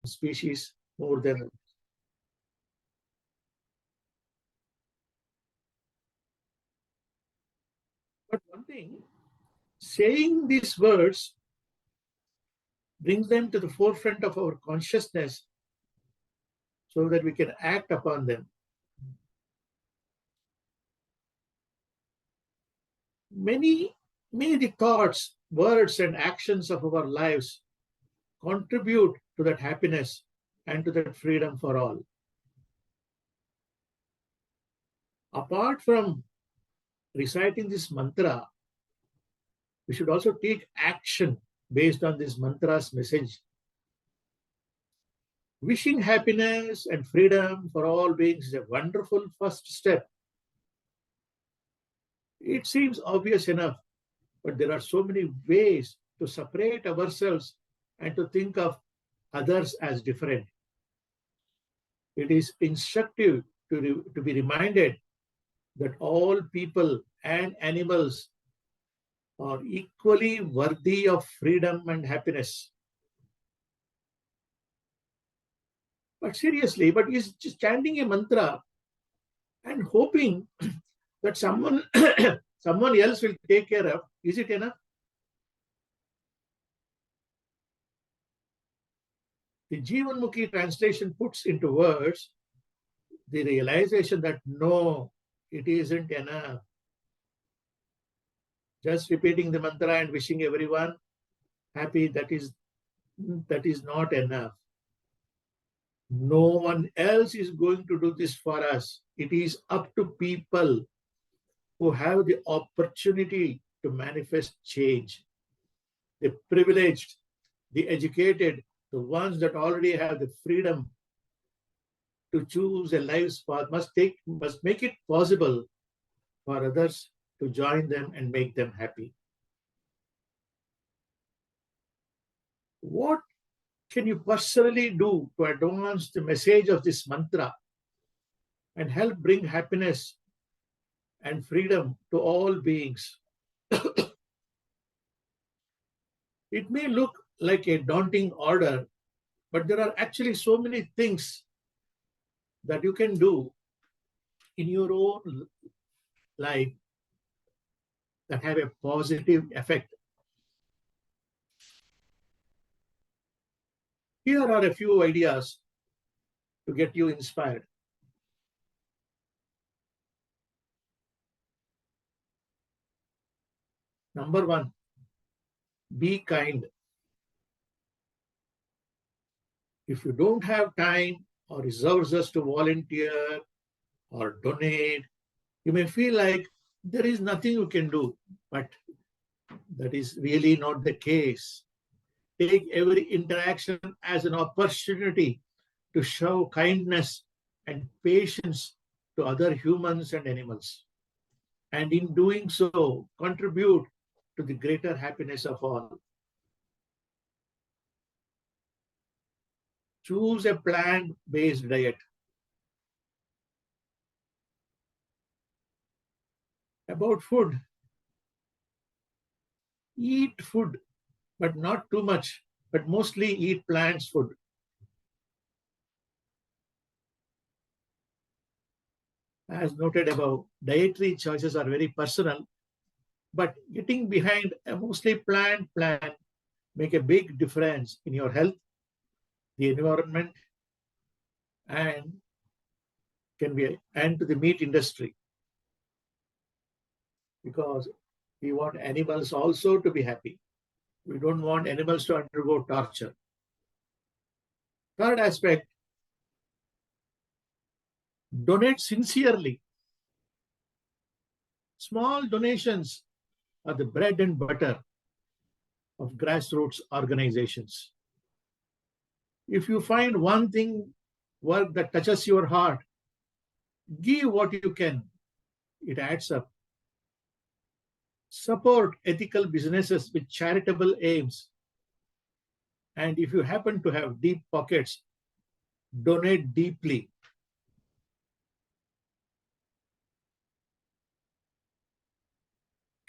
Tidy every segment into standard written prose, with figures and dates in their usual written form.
species more than. But one thing, saying these words brings them to the forefront of our consciousness so that we can act upon them. Many, many the thoughts, words, and actions of our lives contribute to that happiness and to that freedom for all. Apart from reciting this mantra, we should also take action based on this mantra's message. Wishing happiness and freedom for all beings is a wonderful first step. It seems obvious enough, but there are so many ways to separate ourselves and to think of others as different. It is instructive to be reminded that all people and animals are equally worthy of freedom and happiness. But seriously, but is just chanting a mantra and hoping that someone someone else will take care of, is it enough? The Jivanmukhi translation puts into words the realization that no, it isn't enough. Just repeating the mantra and wishing everyone happy, that is not enough. No one else is going to do this for us. It is up to people who have the opportunity to manifest change. The privileged, the educated, the ones that already have the freedom to choose a life's path must make it possible for others to join them and make them happy. What can you personally do to advance the message of this mantra and help bring happiness and freedom to all beings? It may look like a daunting order, but there are actually so many things that you can do in your own life that have a positive effect. Here are a few ideas to get you inspired. Number one, be kind. If you don't have time or resources to volunteer or donate, you may feel like there is nothing you can do, but that is really not the case. Take every interaction as an opportunity to show kindness and patience to other humans and animals. And in doing so, contribute to the greater happiness of all. Choose a plant-based diet. About food, eat food, but not too much, but mostly eat plants food. As noted above, dietary choices are very personal, but getting behind a mostly plant plan make a big difference in your health, the environment, and can be an end to the meat industry, because we want animals also to be happy. We don't want animals to undergo torture. Third aspect, donate sincerely. Small donations are the bread and butter of grassroots organizations. If you find one thing, work that touches your heart, give what you can. It adds up. Support ethical businesses with charitable aims. And if you happen to have deep pockets, donate deeply.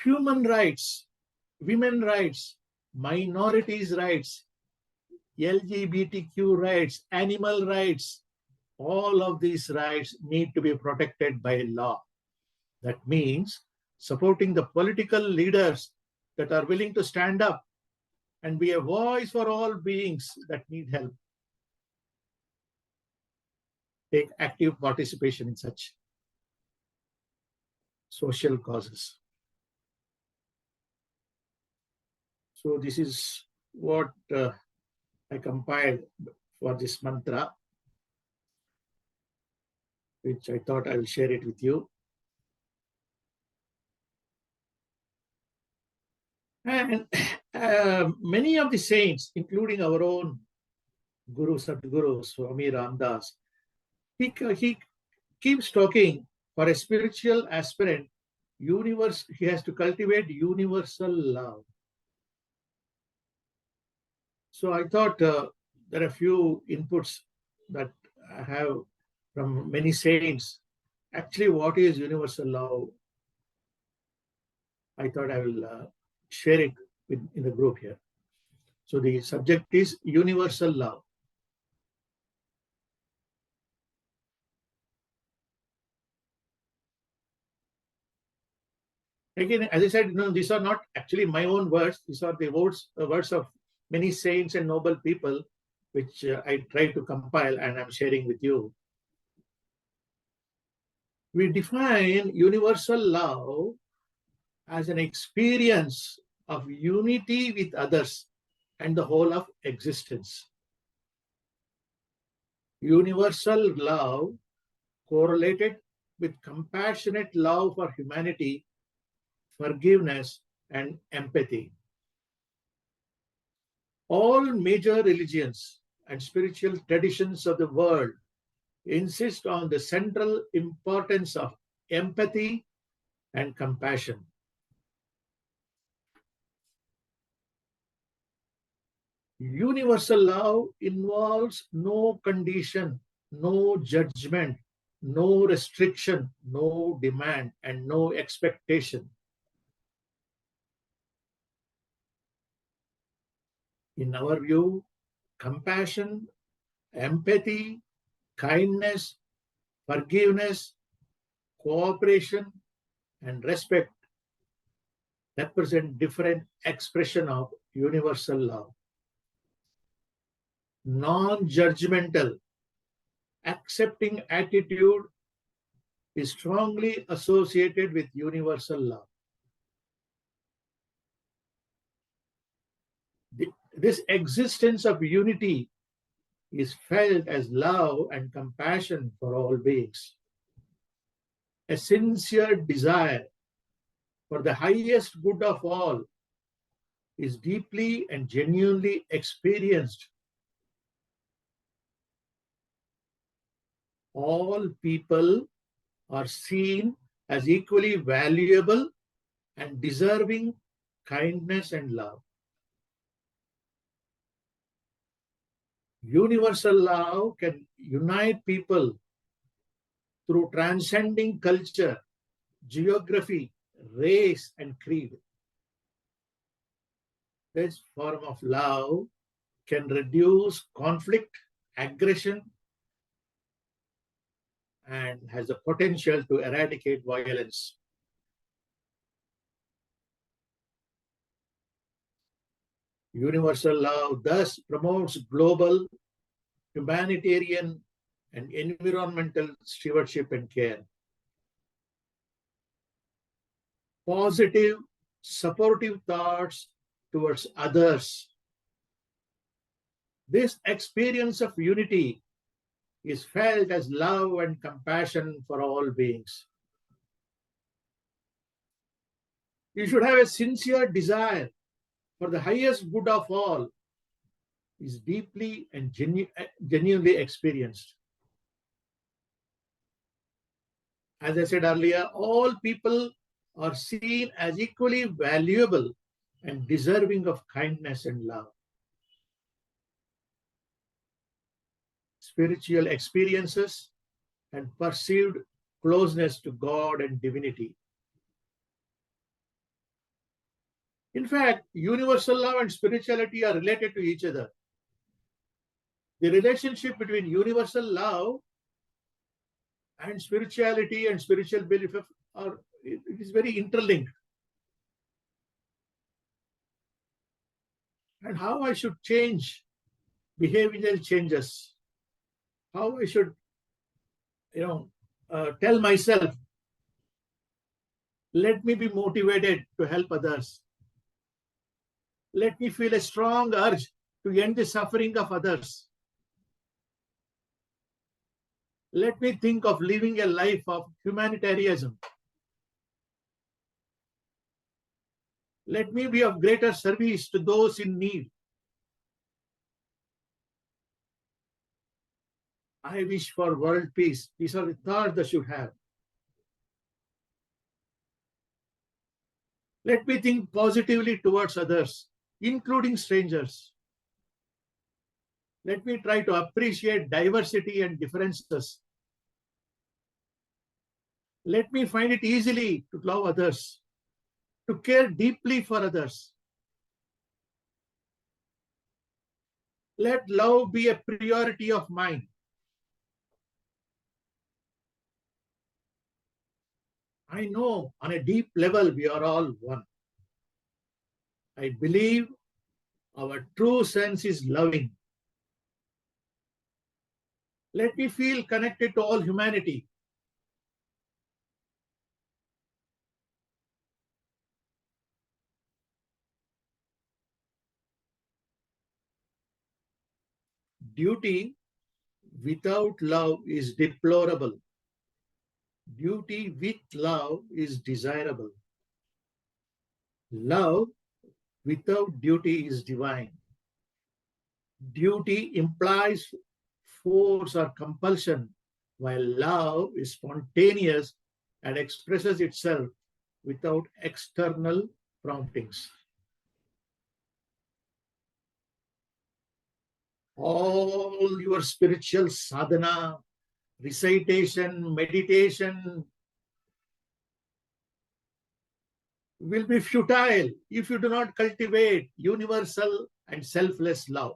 Human rights, women rights, minorities' rights, LGBTQ rights, animal rights, all of these rights need to be protected by law. That means supporting the political leaders that are willing to stand up and be a voice for all beings that need help. Take active participation in such social causes. So this is what I compiled for this mantra, which I thought I will share it with you. And many of the saints, including our own Guru Sadguru Swami Ramdas, he keeps talking for a spiritual aspirant. He has to cultivate universal love. So I thought there are a few inputs that I have from many saints. Actually, what is universal love? I thought I will share it in the group here. So the subject is universal love. Again, as I said, these are not actually my own words. These are the words of many saints and noble people, which I try to compile and I'm sharing with you. We define universal love as an experience of unity with others and the whole of existence. Universal love correlated with compassionate love for humanity, forgiveness, and empathy. All major religions and spiritual traditions of the world insist on the central importance of empathy and compassion. Universal love involves no condition, no judgment, no restriction, no demand, and no expectation. In our view, compassion, empathy, kindness, forgiveness, cooperation, and respect represent different expression of universal love. Non-judgmental, accepting attitude is strongly associated with universal love. This existence of unity is felt as love and compassion for all beings. A sincere desire for the highest good of all is deeply and genuinely experienced. All people are seen as equally valuable and deserving kindness and love. Universal love can unite people through transcending culture, geography, race, and creed. This form of love can reduce conflict, aggression, and has the potential to eradicate violence. Universal love thus promotes global, humanitarian, and environmental stewardship and care. Positive, supportive thoughts towards others. This experience of unity is felt as love and compassion for all beings. You should have a sincere desire for the highest good of all is deeply and genuinely experienced. As I said earlier, all people are seen as equally valuable and deserving of kindness and love. Spiritual experiences and perceived closeness to God and divinity. In fact, universal love and spirituality are related to each other. The relationship between universal love and spirituality and spiritual belief it is very interlinked. And how I should change behavioral changes, how I should, tell myself, let me be motivated to help others. Let me feel a strong urge to end the suffering of others. Let me think of living a life of humanitarianism. Let me be of greater service to those in need. I wish for world peace. These are the thoughts that should have. Let me think positively towards others, including strangers. Let me try to appreciate diversity and differences. Let me find it easily to love others, to care deeply for others. Let love be a priority of mine. I know on a deep level we are all one. I believe our true sense is loving. Let me feel connected to all humanity. Duty without love is deplorable. Duty with love is desirable. Love without duty is divine. Duty implies force or compulsion, while love is spontaneous and expresses itself without external promptings. All your spiritual sadhana, recitation, meditation will be futile if you do not cultivate universal and selfless love.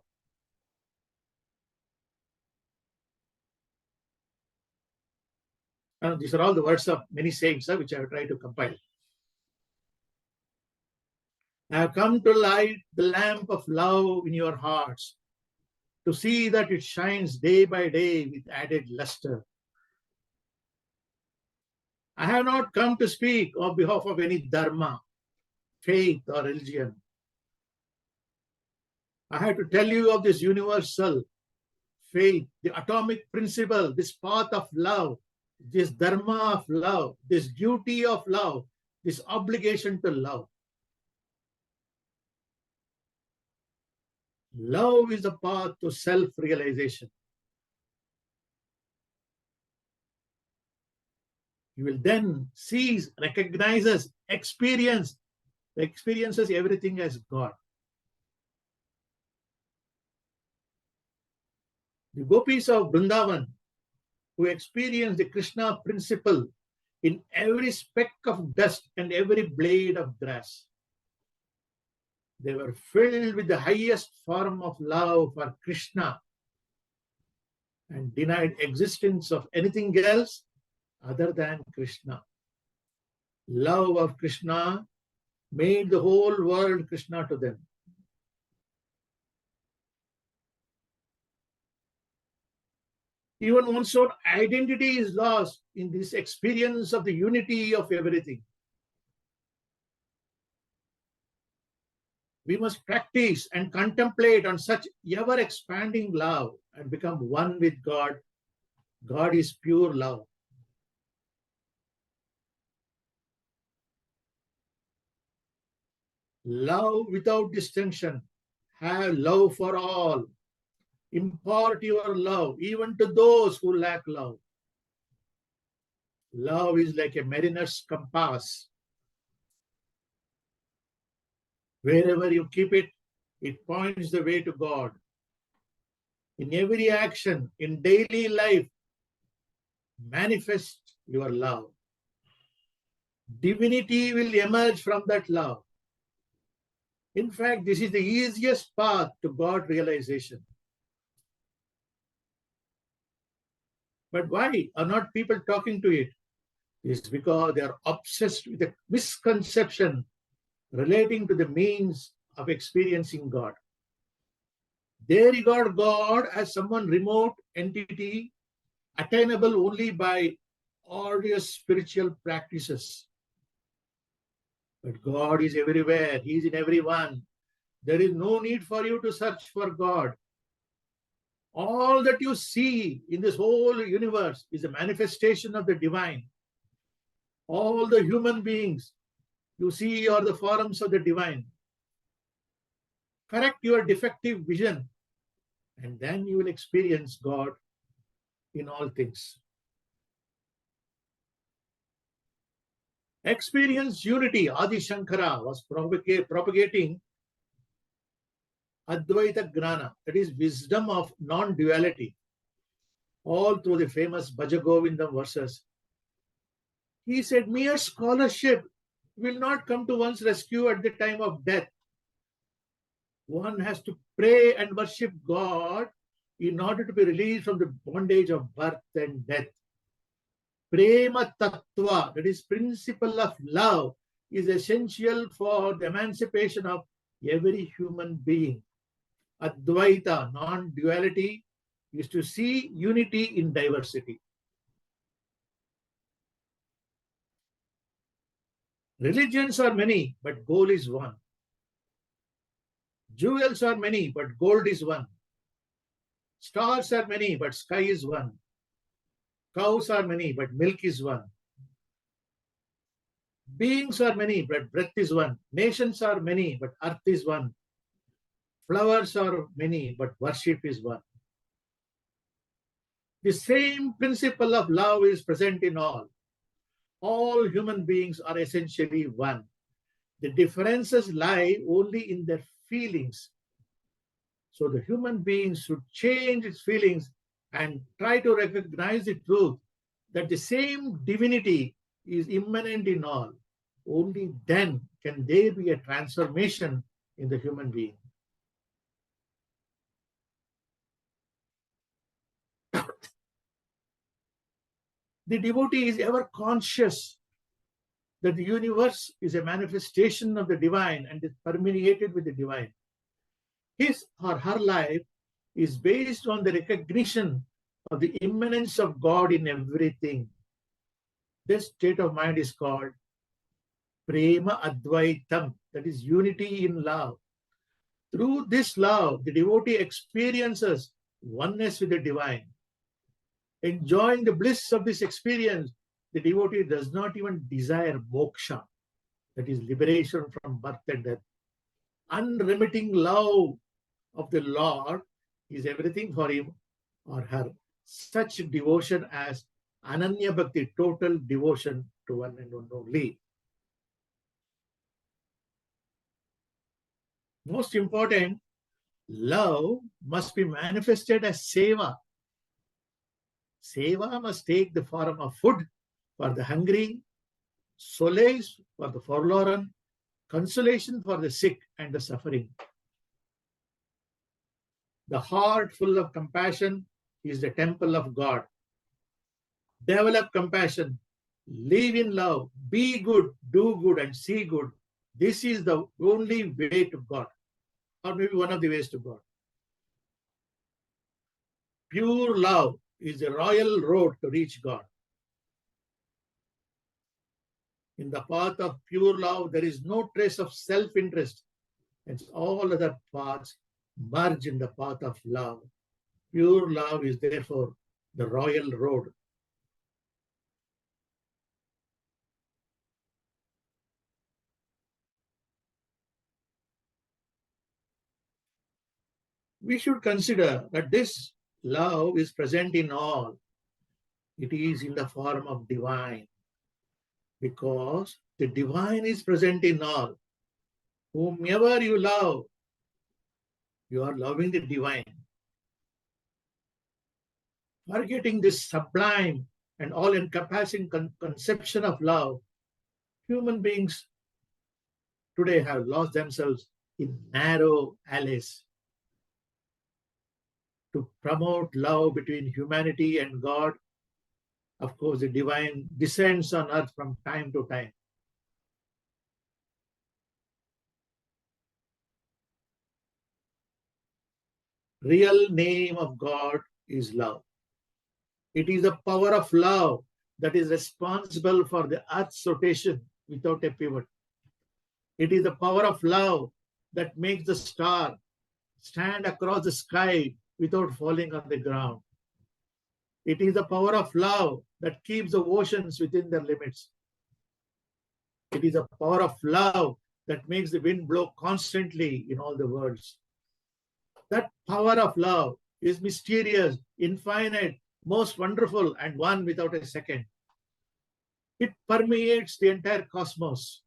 These are all the words of many sayings which I have tried to compile. I have come to light the lamp of love in your hearts, to see that it shines day by day with added luster. I have not come to speak on behalf of any dharma, faith, or religion. I have to tell you of this universal faith, the atomic principle, this path of love, this dharma of love, this duty of love, this obligation to love. Love is the path to self-realization. You will then seize, recognizes, experiences everything as God. The gopis of Vrindavan, who experienced the Krishna principle in every speck of dust and every blade of grass. They were filled with the highest form of love for Krishna and denied existence of anything else other than Krishna. Love of Krishna made the whole world Krishna to them. Even one's own identity is lost in this experience of the unity of everything. We must practice and contemplate on such ever-expanding love and become one with God. God is pure love. Love without distinction. Have love for all. Impart your love even to those who lack love. Love is like a mariner's compass. Wherever you keep it, it points the way to God. In every action, in daily life, manifest your love. Divinity will emerge from that love. In fact, this is the easiest path to God realization. But why are not people talking to it? It's because they are obsessed with a misconception relating to the means of experiencing God. They regard God as someone remote entity attainable only by arduous spiritual practices. But God is everywhere. He is in everyone. There is no need for you to search for God. All that you see in this whole universe is a manifestation of the divine. All the human beings you see are the forms of the divine. Correct your defective vision, and then you will experience God in all things. Experience unity. Adi Shankara was propagating Advaita Gnana, that is wisdom of non-duality, all through the famous Bhajagovindam verses. He said, mere scholarship will not come to one's rescue at the time of death. One has to pray and worship God in order to be released from the bondage of birth and death. Prema Tattva, that is principle of love, is essential for the emancipation of every human being. Advaita, non-duality, is to see unity in diversity. Religions are many, but goal is one. Jewels are many, but gold is one. Stars are many, but sky is one. Cows are many, but milk is one. Beings are many, but breath is one. Nations are many, but earth is one. Flowers are many, but worship is one. The same principle of love is present in all. All human beings are essentially one. The differences lie only in their feelings. So the human being should change its feelings and try to recognize the truth that the same divinity is immanent in all. Only then can there be a transformation in the human being. The devotee is ever conscious that the universe is a manifestation of the divine and is permeated with the divine. His or her life is based on the recognition of the immanence of God in everything. This state of mind is called Prema Advaitam, that is unity in love. Through this love, the devotee experiences oneness with the divine. Enjoying the bliss of this experience, the devotee does not even desire moksha, that is liberation from birth and death. Unremitting love of the Lord is everything for him or her. Such devotion as Ananya Bhakti, total devotion to one and one only. Most important, love must be manifested as seva. Seva must take the form of food for the hungry, solace for the forlorn, consolation for the sick and the suffering. The heart full of compassion is the temple of God. Develop compassion, live in love, be good, do good, and see good. This is the only way to God, or maybe one of the ways to God. Pure love is the royal road to reach God. In the path of pure love, there is no trace of self-interest. And all other paths merge in the path of love. Pure love is therefore the royal road. We should consider that this love is present in all. It is in the form of divine, because the divine is present in all. Whomever you love, you are loving the divine. Forgetting this sublime and all-encompassing conception of love, human beings today have lost themselves in narrow alleys. To promote love between humanity and God, Of course, the divine descends on earth from time to time. Real name of God is love. It is the power of love that is responsible for the earth's rotation without a pivot. It is the power of love that makes the star stand across the sky without falling on the ground. It is the power of love that keeps the oceans within their limits. It is the power of love that makes the wind blow constantly in all the worlds. That power of love is mysterious, infinite, most wonderful, and one without a second. It permeates the entire cosmos.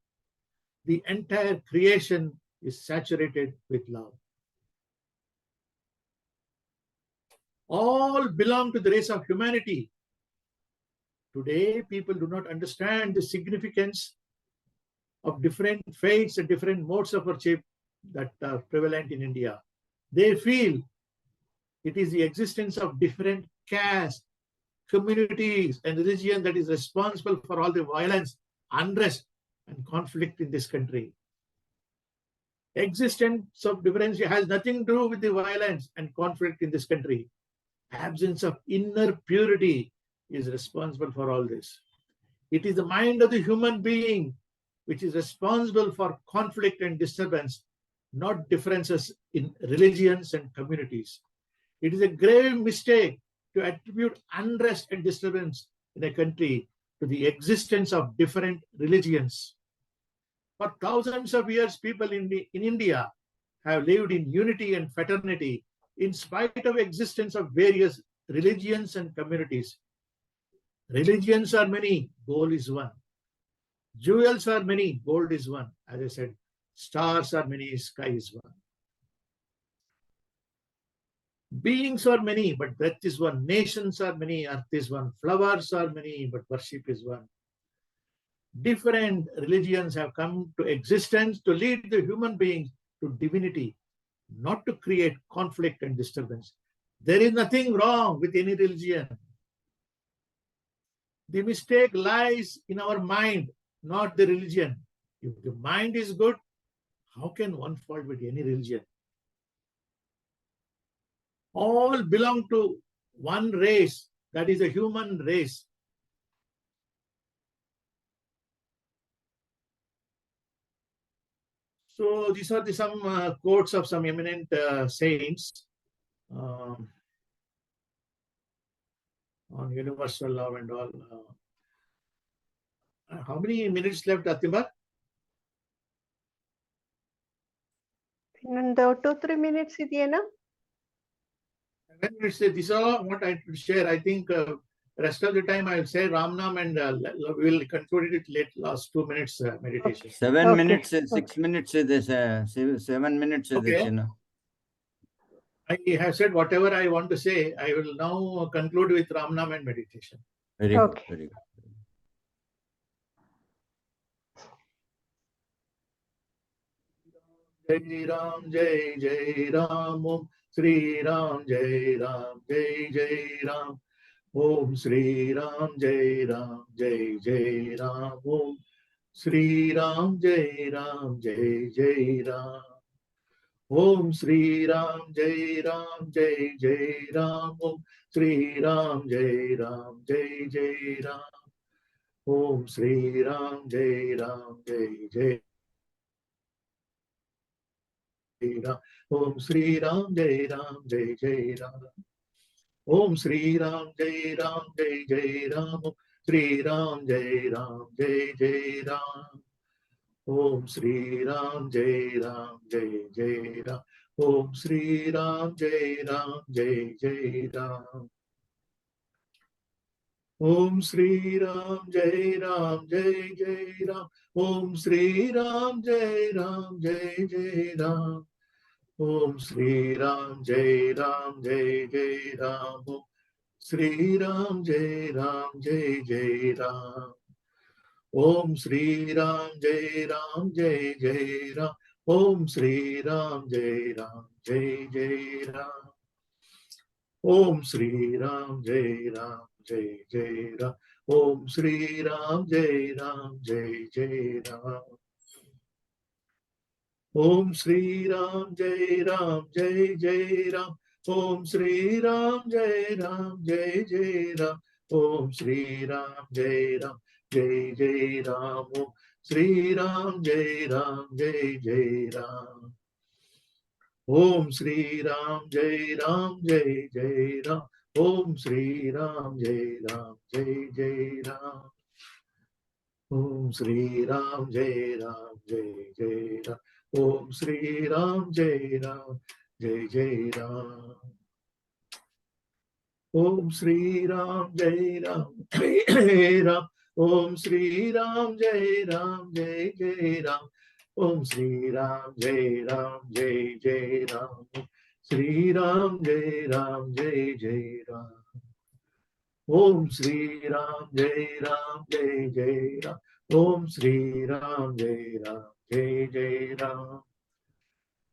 The entire creation is saturated with love. All belong to the race of humanity. Today, people do not understand the significance of different faiths and different modes of worship that are prevalent in India. They feel it is the existence of different castes, communities, and religion that is responsible for all the violence, unrest, and conflict in this country. Existence of difference has nothing to do with the violence and conflict in this country. Absence of inner purity is responsible for all this. It is the mind of the human being which is responsible for conflict and disturbance, not differences in religions and communities. It is a grave mistake to attribute unrest and disturbance in a country to the existence of different religions. For thousands of years, people in India have lived in unity and fraternity in spite of existence of various religions and communities. Religions are many, goal is one. Jewels are many, gold is one. As I said, stars are many, sky is one. Beings are many, but breath is one. Nations are many, earth is one. Flowers are many, but worship is one. Different religions have come to existence to lead the human beings to divinity, not to create conflict and disturbance. There is nothing wrong with any religion. The mistake lies in our mind, not the religion. If the mind is good, how can one fault with any religion? All belong to one race, that is the human race. So these are some quotes of some eminent saints on universal love and all. How many minutes left, Atimba? ಇನ್ನೊಂದು 2-3 minutes ಇದೆಯೇನಾ? These are what I will share. I think rest of the time I will say Ramnam and we will conclude it late last 2 minutes meditation. 7 minutes, 6 minutes ಇದೆ 7 minutes ಇದೆ ಚಿನ್ನ. I have said whatever I want to say. I will now conclude with Ramnam and meditation. Very good, very good. Jai Ram, Jai Jai Ram, Om Sri Ram, Jai Ram, Jai Jai Ram, Om Sri Ram, Jai Ram, Jai Jai Ram, Om Sri Ram, Jai Ram, Jai Jai Ram, Om Sri Ram, Jai Ram, Jai Jai Ram, Om Sri Ram, Jai Ram, Jai Jai Ram, Om Sri Ram, Jai Ram, Jai Jai Ram, Om Sri Ram, Jai Ram, Jai Jai Ram, Om Sri Ram, Jai Ram, Jai Jai Ram, Om Sri Ram, Jai Ram, Jai Jai Ram, Om Sri Ram, Jai Ram, Jai Jai Ram, Om Sri Ram, Jai Ram, Jai Jai Ram, Om Sri Ram, Jai Ram, Jai Jai Ram, Om Sri Ram, Jai Ram, Jai Jai Ram, Om Sri Ram, Jai Ram, Jai Jai Ram, Om Sri Ram, Jai Ram, Jai Jai Ram, Om Sri Ram, Jai Ram, Jai Jai Ram, Om Sri Ram, Jai Ram, Jai Jai Ram, Om Sri Ram Jai Ram Jai Jai Ram. Om Sri Ram Jai Ram Jai Jai Ram. Om Sri Ram Jai Ram Jai Jai Ram. Om Sri Ram Jai Ram Jai Jai Ram. Om Sri Ram Jai Ram Jai Jai Ram. Om Sri Ram Jai Ram Jai Jai Ram. Om Sri Ram Jai Ram Jai Jai Ram. Om Sri Ram Jai Ram Jai Jai Ram. Om Sri Ram Jai Ram Jai Jai Ram. Om Sri Ram Jai Ram Jai Jai Ram. Om Sri Ram Jai Ram Jai Ram. Om Sri Ram Jai Ram Jai Jai Ram. Om Sri Ram Jai Ram Jai Jai Ram. Sri Ram Jai Ram Jai Jai Ram. Om Sri Ram Jai Ram Jai Jai Ram. Om Sri Ram Jai Ram Jai Jai Ram.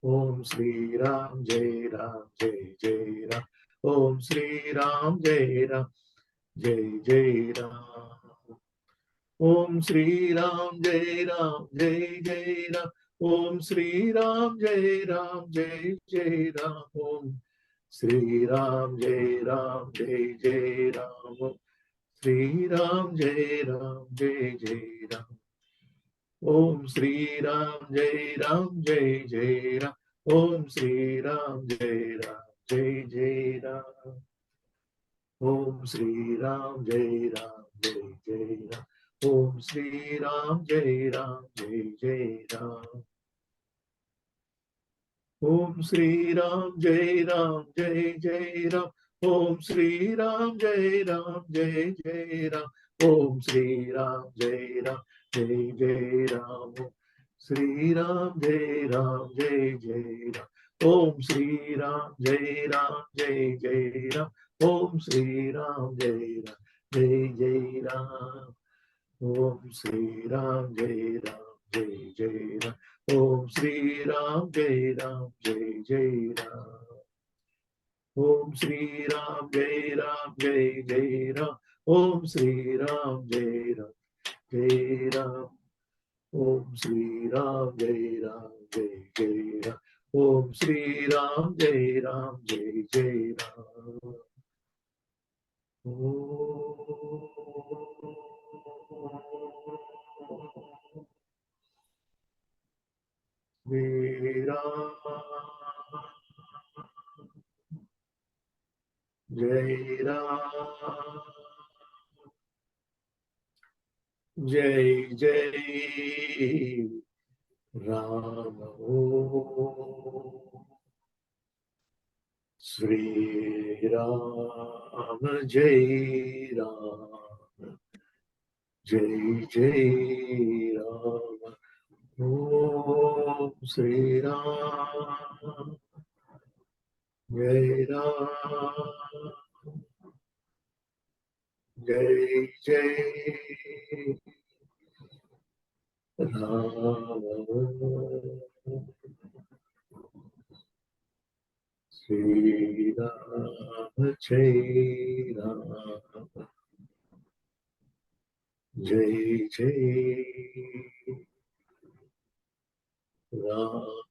Om Sri Ram Jai Ram Jai Jai Ram. Om Sri Ram Jai Ram Jai Jai Ram. Om Sri Ram Jai Ram Jai Jai Ram. Om Sri Ram Jai Ram Jai Jai Ram. Om Sri Ram Jai Ram Jai Jai Ram. Om Sri Ram Jai Ram Jai Jai Ram. Om Sri Ram Jai Ram Jai Jai Ram. Om Sri Ram Jai Ram Jai Jai Ram. Om Sri Ram Jai Ram Jai Jai Ram. Om Sri Ram Jai Ram Jai Jai Ram. Om Sri Ram Jai Ram Jai Jai Ram. Om Sri Ram Jai Ram Jai Jai Ram. Om Sri Ram Jai Ram Jai Jai Ram. Sri Ram Jai Ram Jai Jai Ram. Om Sri Ram Jai Ram Jai Jai Ram. Om Sri Ram Jai Ram Jai Jai Ram. Om Sri Ram Jai Ram Jai Jai Ram. Om Sri Ram Jai Ram Jai Jai Ram. Om Sri Ram Jai Ram Jai Jai Ram. Om Sri Ram Jai Ram Jai Ram. Om Sri Ram Jai Ram Jai Jai Ram. Om Sri Ram Jai Ram Jai Jai Ram. Jai Ram, Jai Ram, Jai Jai Ram. Sri Ram Jai Ram, Jai Jai Ram. Om Sri Ram, Jai Ram, Jai Jai Ram. Sri Ram Jai Ram, Jai Jai Ram.